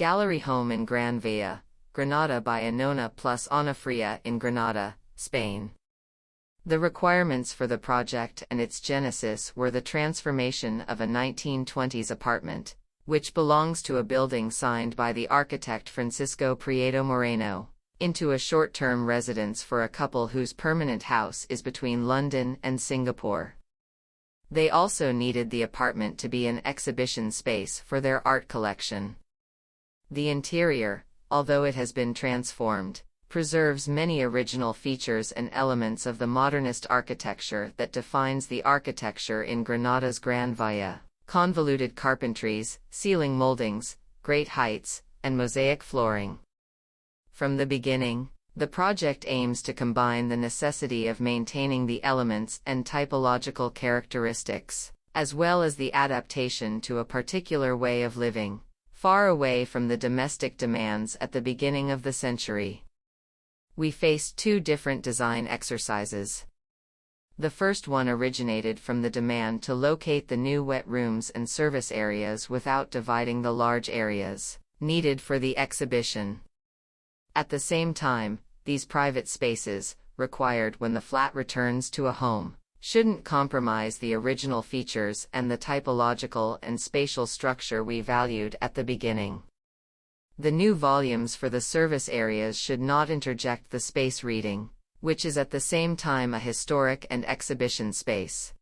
gallery home in Gran Via, Granada by Annona plus Fria in Granada, Spain. The requirements for the project and its genesis were the transformation of a 1920s apartment, which belongs to a building signed by the architect Francisco Prieto Moreno, into a short-term residence for a couple whose permanent house is between London and Singapore. They also needed the apartment to be an exhibition space for their art collection. The interior, although it has been transformed, preserves many original features and elements of the modernist architecture that defines the architecture in Granada's Gran Via: convoluted carpentries, ceiling moldings, great heights, and mosaic flooring. From the beginning, the project aims to combine the necessity of maintaining the elements and typological characteristics, as well as the adaptation to a particular way of living, far away from the domestic demands at the beginning of the century. We faced two different design exercises. The first one originated from the demand to locate the new wet rooms and service areas without dividing the large areas needed for the exhibition. At the same time, these private spaces, required when the flat returns to a home, shouldn't compromise the original features and the typological and spatial structure we valued at the beginning. The new volumes for the service areas should not interject the space reading, which is at the same time a historic and exhibition space.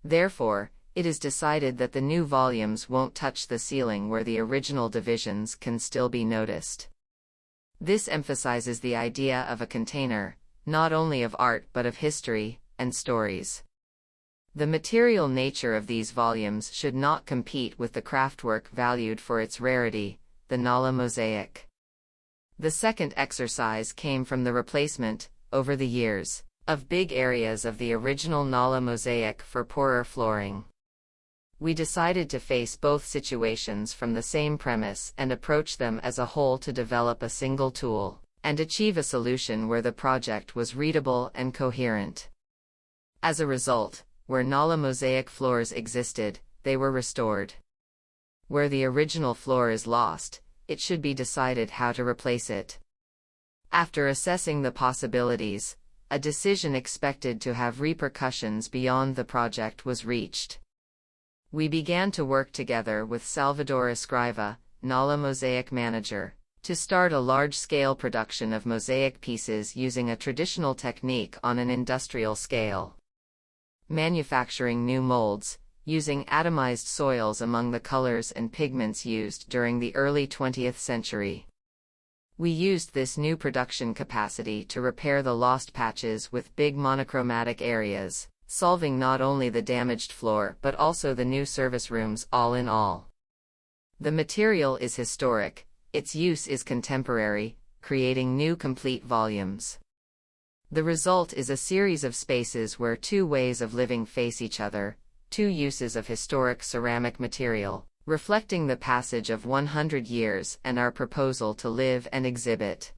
Therefore, it is decided that the new volumes won't touch the ceiling where the original divisions can still be noticed. This emphasizes the idea of a container, not only of art but of history and stories. The material nature of these volumes should not compete with the craftwork valued for its rarity, the Nolla mosaic. The second exercise came from the replacement, over the years, of big areas of the original Nolla mosaic for poorer flooring. We decided to face both situations from the same premise and approach them as a whole to develop a single tool, and achieve a solution where the project was readable and coherent. As a result, where Nolla mosaic floors existed, they were restored. Where the original floor is lost, it should be decided how to replace it. After assessing the possibilities, a decision expected to have repercussions beyond the project was reached. We began to work together with Salvador Escriva, Nolla mosaic manager, to start a large-scale production of mosaic pieces using a traditional technique on an industrial scale. Manufacturing new molds, using atomized soils among the colors and pigments used during the early 20th century. We used this new production capacity to repair the lost patches with big monochromatic areas, solving not only the damaged floor but also the new service rooms all in all. The material is historic, its use is contemporary, creating new complete volumes. The result is a series of spaces where two ways of living face each other, two uses of historic ceramic material, reflecting the passage of 100 years and our proposal to live and exhibit.